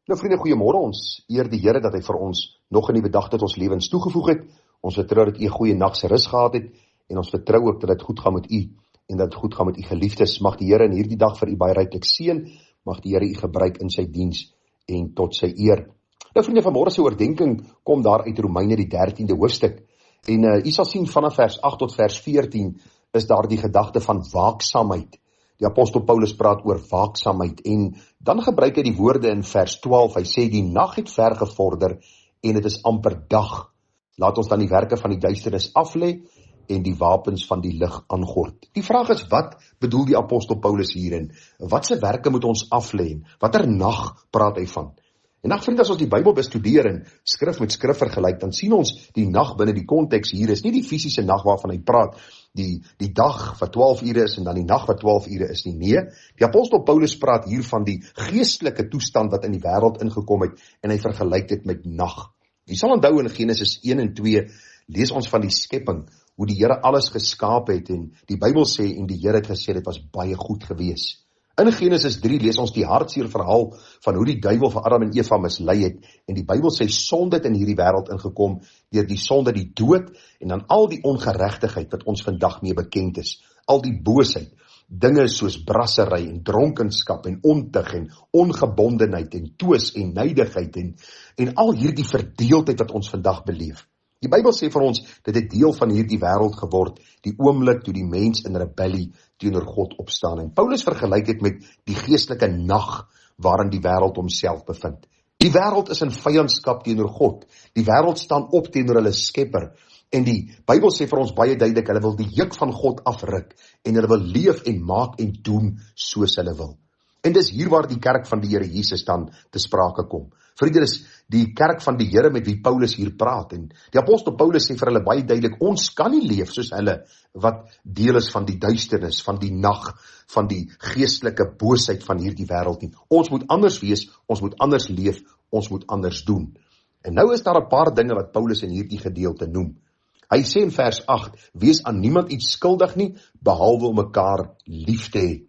Nou vriende, goeiemôre. Ons eer die Here dat hy vir ons nog 'n nuwe dag tot ons lewens toegevoeg het. Ons vertrou dat u 'n goeie nag se rus gehad het en ons vertrou ook dat dit goed gaan met u en dat dit goed gaan met u geliefdes. Mag die Here in hierdie dag vir u baie ryklik seën. Mag die Here u gebruik in sy diens en tot sy eer. Nou vriende, vanmôre se oordeenking kom daar uit Romeine die 13de hoofstuk. En u sal sien vanaf vers 8 tot vers 14 is daar die gedagte van waaksaamheid. Die apostel Paulus praat oor waaksaamheid en dan gebruik hy die woorde in vers 12. Hy sê die nag het ver gevorder en dit is amper dag. Laat ons dan die werke van die duisternis aflê en die wapens van die lig aangord. Die vraag is, wat bedoel die apostel Paulus hierin? Watse werke moet ons aflê? Watter nag praat hy van? En vriende, as ons die Bybel bestudeer en skrif met skrif vergelyk, dan sien ons die nag binne die konteks hier is nie die fisiese nag waarvan hy praat, die dag wat 12 ure is en dan die nag wat 12 ure is nie. Nee, die apostel Paulus praat hier van die geestelike toestand wat in die wêreld ingekom het en hy vergelyk dit met nag. Jy sal onthou in Genesis 1 en 2 lees ons van die skepping, hoe die Here alles geskaap het en die Bybel sê en die Here het gesê dit was baie goed gewees. In Genesis 3 lees ons die hartseer verhaal van hoe die duiwel vir Adam en Eva mislei het en die Bybel sê sonde het in hierdie wêreld ingekom deur die sonde, die dood en dan al die ongeregtigheid wat ons vandag mee bekend is, al die boosheid, dinge soos brassery en dronkenskap en ontug en ongebondenheid en twis en nydigheid en al hierdie verdeeldheid wat ons vandag beleef. Die Bybel sê vir ons, dit het deel van hierdie wêreld geword, die oomblik toe die mens in rebellie teenoor God opstaan. En Paulus vergelyk dit met die geestelike nag waarin die wêreld homself bevind. Die wêreld is in vyandskap teenoor God. Die wêreld staan op teenoor hulle skepper. En die Bybel sê vir ons baie duidelik, hulle wil die juk van God afruk en hulle wil leef en maak en doen soos hulle wil. En dis hier waar die kerk van die Here Jesus dan te sprake kom. Vriende, dis die kerk van die Here met wie Paulus hier praat. En die apostel Paulus sê vir hulle baie duidelik, ons kan nie leef soos hulle wat deel is van die duisternis, van die nag, van die geestelike boosheid van hierdie wêreld nie. Ons moet anders wees, ons moet anders leef, ons moet anders doen. En nou is daar 'n paar dinge wat Paulus in hierdie gedeelte noem. Hy sê in vers 8, wees aan niemand iets skuldig nie, behalwe om mekaar lief te hê.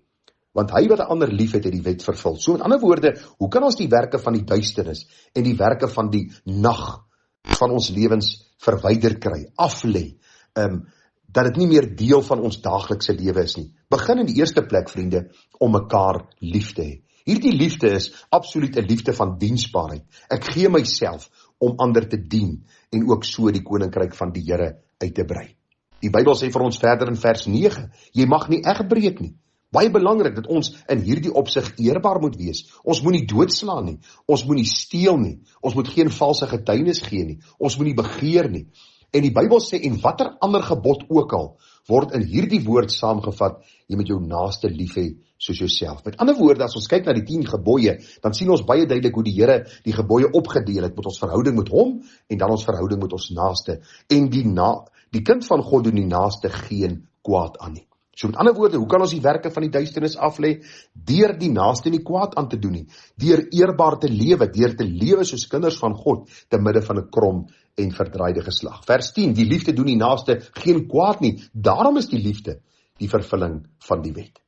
Want hy wat 'n ander lief het, het die wet vervul. So met ander woorde, hoe kan ons die werke van die duisternis en die werke van die nag van ons lewens verwyder kry, aflê, dat dit nie meer deel van ons daaglikse lewe is nie. Begin in die eerste plek, vriende, om mekaar lief te hê. Hierdie liefde is absoluut 'n liefde van diensbaarheid. Ek gee myself om ander te dien en ook so die koninkryk van die Here uit te brei. Die Bybel sê vir ons verder in vers 9, jy mag nie egbreek nie. Baie belangrik dat ons in hierdie opsig eerbaar moet wees. Ons moet nie doodslaan nie. Ons moet nie steel nie. Ons moet geen valse getuienis gee nie. Ons moet nie begeer nie. En die Bybel sê, en watter ander gebod ook al, word in hierdie woord saamgevat, jy moet jou naaste lief hê soos jouself. Met ander woorde, as ons kyk na die 10 gebooie, dan sien ons baie duidelik hoe die Here die gebooie opgedeel het met ons verhouding met hom en dan ons verhouding met ons naaste. En die kind van God doen die naaste geen kwaad aan nie. So met ander woorde, hoe kan ons die werke van die duisternis aflê? Deur die naaste nie kwaad aan te doen nie. Deur eerbaar te lewe, deur te lewe soos kinders van God, te midde van 'n krom en verdraaide geslag. Vers 10, die liefde doen die naaste geen kwaad nie. Daarom is die liefde die vervulling van die wet.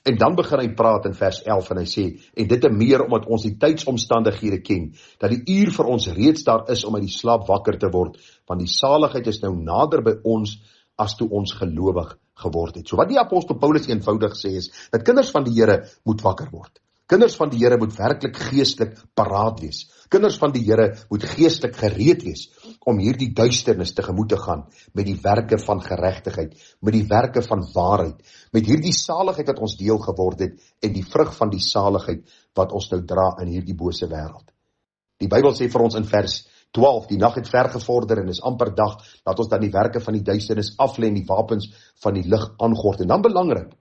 En dan begin hy praat in vers 11 en hy sê, en dit te meer omdat ons die tydsomstandighede ken, dat die uur vir ons reeds daar is om uit die slaap wakker te word, want die saligheid is nou nader by ons as toe ons gelowig geword het. So wat die apostel Paulus eenvoudig sê is, dat kinders van die Here moet wakker word. Kinders van die Here moet werklik geestelik paraat wees. Kinders van die Here moet geestelik gereed wees om hierdie duisternis tegemoet te gaan met die werke van geregtigheid, met die werke van waarheid, met hierdie saligheid wat ons deel geword het en die vrug van die saligheid wat ons nou dra in hierdie bose wêreld. Die Bybel sê vir ons in vers 12, die nag het ver gevorder en is amper dag, laat ons dan die werke van die duisternis aflê en die wapens van die lig aangord. En dan belangrik,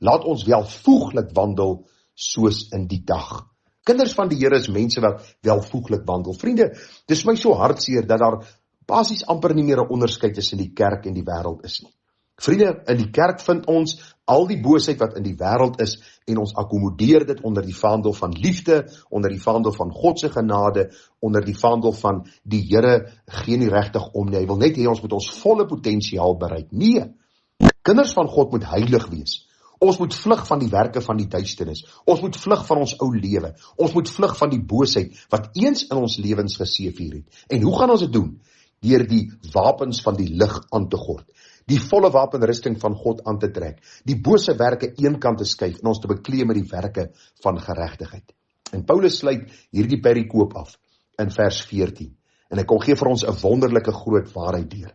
laat ons welvoeglik wandel soos in die dag. Kinders van die Here is mense wat welvoeglik wandel. Vriende, dis my so hartseer dat daar basies amper nie meer 'n onderskeid tussen die kerk en die wêreld is nie. Vriende, in die kerk vind ons al die boosheid wat in die wêreld is en ons akkommodeer dit onder die vaandel van liefde, onder die vaandel van God se genade, onder die vaandel van die Here gee nie regtig om nie. Hy wil net hê ons moet ons volle potensiaal bereik. Nee, kinders van God moet heilig wees. Ons moet vlug van die werke van die duisternis. Ons moet vlug van ons ou lewe. Ons moet vlug van die boosheid wat eens in ons lewens geseëvier het. En hoe gaan ons dit doen? Deur die wapens van die lig aan te gord. Die volle wapenrusting van God aan te trek. Die bose werke eenkant te skuif en ons te bekleed met die werke van geregtigheid. En Paulus sluit hierdie perikoop af in vers 14. En hy kom gee vir ons 'n wonderlike groot waarheid deur.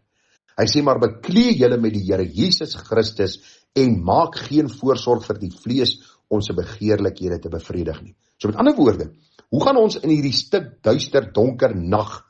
Hy sê maar bekleed julle met die Here Jesus Christus en maak geen voorsorg vir die vlees om sy begeerlikhede te bevredig nie. So met ander woorde, hoe gaan ons in hierdie stik duister, donker nag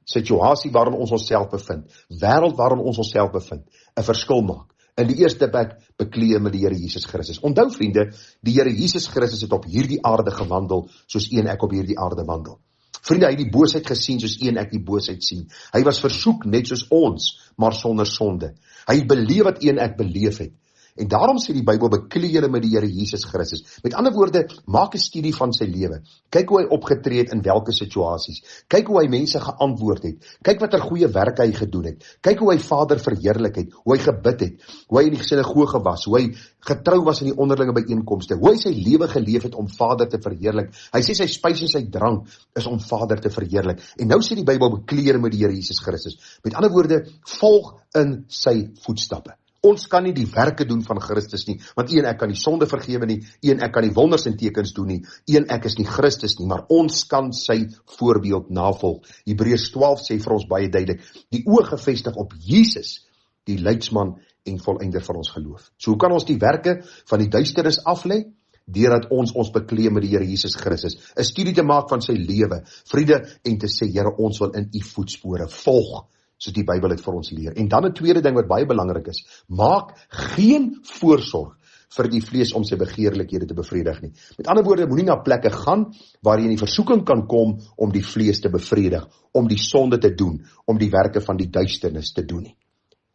situasie waarin ons onsself bevind, wêreld waarin ons onsself bevind, 'n verskil maak? In die eerste plek bekleed met die Here Jesus Christus. Onthou vriende, die Here Jesus Christus het op hierdie aarde gewandel soos u en ek op hierdie aarde wandel. Vriende, hy het die boosheid gesien soos u en ek die boosheid sien. Hy was versoek net soos ons, maar sonder sonde. Hy het beleef wat u en ek beleef het. En daarom sê die Bybel, bekleed julle met die Here Jesus Christus. Met ander woorde, maak 'n studie van sy lewe. Kyk hoe hy opgetree het in welke situasies. Kyk hoe hy mense geantwoord het. Kyk watter goeie werke hy gedoen het. Kyk hoe hy Vader verheerlik het, hoe hy gebid het, hoe hy in die sinagoge was, hoe hy getrou was in die onderlinge byeenkomste, hoe hy sy lewe geleef het om Vader te verheerlik. Hy sê sy spys en sy drank is om Vader te verheerlik. En nou sê die Bybel, bekleed met die Here Jesus Christus. Met ander woorde, volg in sy voetstappe. Ons kan nie die werke doen van Christus nie, want u en ek kan die sonde vergewe nie, u en ek kan die wonders en tekens doen nie, u en ek is nie Christus nie, maar ons kan sy voorbeeld navolg. Hebreërs 12 sê vir ons baie duidelik, die oë gefestig op Jesus, die leidsman en volëinder van ons geloof. So hoe kan ons die werke van die duisternis aflei? Deurdat ons bekleed met die Here Jesus Christus, 'n studie te maak van sy lewe, vriende, en te sê, Here, ons wil in u voetspore volg, soos die Bybel het vir ons leer. En dan 'n tweede ding wat baie belangrik is, maak geen voorsorg vir die vlees om sy begeerlikhede te bevredig nie. Met ander woorde, moenie na plekke gaan waar jy in die versoeking kan kom om die vlees te bevredig, om die sonde te doen, om die werke van die duisternis te doen nie.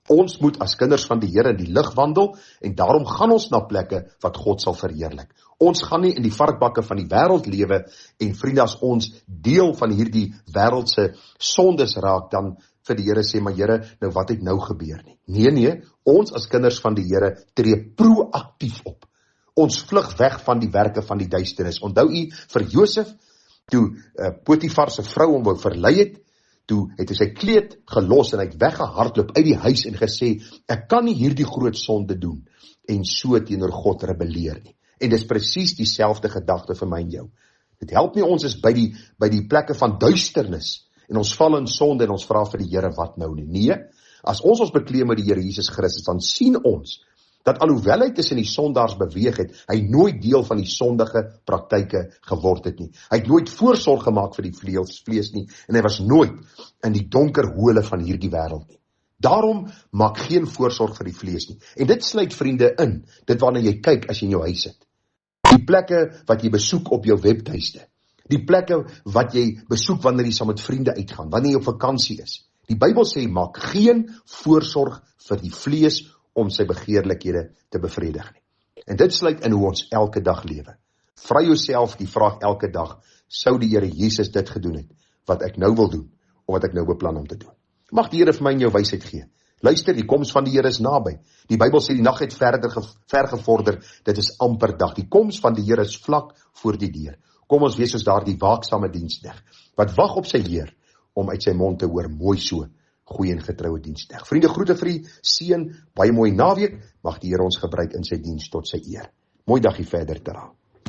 Ons moet as kinders van die Here in die lig wandel en daarom gaan ons na plekke wat God sal verheerlik. Ons gaan nie in die varkbakke van die wêreld lewe en vriende, as ons deel van hierdie wêreldse sondes raak, dan vir die Here sê, maar Here, nou wat het nou gebeur nie? Nee, ons as kinders van die Here tree proaktief op. Ons vlug weg van die werke van die duisternis. Onthou u vir Josef, toe Potifar se vrou hom wou verlei het, toe het hy sy kleed gelos en hy het weggehardloop uit die huis en gesê, ek kan nie hierdie groot sonde doen en so teenoor God rebelleer nie. En dis presies dieselfde gedagte vir my en jou. Dit help nie ons is by die plekke van duisternis en ons val in sonde en ons vra vir die Here wat nou nie. Nee, as ons bekleed met die Here Jesus Christus, dan sien ons dat alhoewel hy tussen die sondaars beweeg het, hy nooit deel van die sondige praktyke geword het nie. Hy het nooit voorsorg gemaak vir die vlees nie en hy was nooit in die donker hole van hierdie wêreld nie. Daarom maak geen voorsorg vir die vlees nie. En dit sluit vriende in, dit waarna jy kyk as jy in jou huis sit. Die plekke wat jy besoek op jou webtuiste. Die plekke wat jy besoek wanneer jy saam met vriende uitgaan, wanneer jy op vakansie is. Die Bybel sê, maak geen voorsorg vir die vlees om sy begeerlikhede te bevredig nie. En dit sluit in hoe ons elke dag lewe. Vra jouself die vraag elke dag, sou die Here Jesus dit gedoen het, wat ek nou wil doen, of wat ek nou beplan om te doen. Mag die Here vir my en jou wysheid gee. Luister, die koms van die Here is naby. Die Bybel sê die nag het ver gevorder, dit is amper dag. Die koms van die Here is vlak voor die deur. Kom ons wees soos daardie waaksame diensknegt, wat wag op sy Heer, om uit sy mond te hoor, mooi so, goeie en getroue diensknegt. Vriende, groete vir u, seën, baie mooi naweek, mag die Here ons gebruik in sy diens tot sy eer. Mooi dagie verder te raak.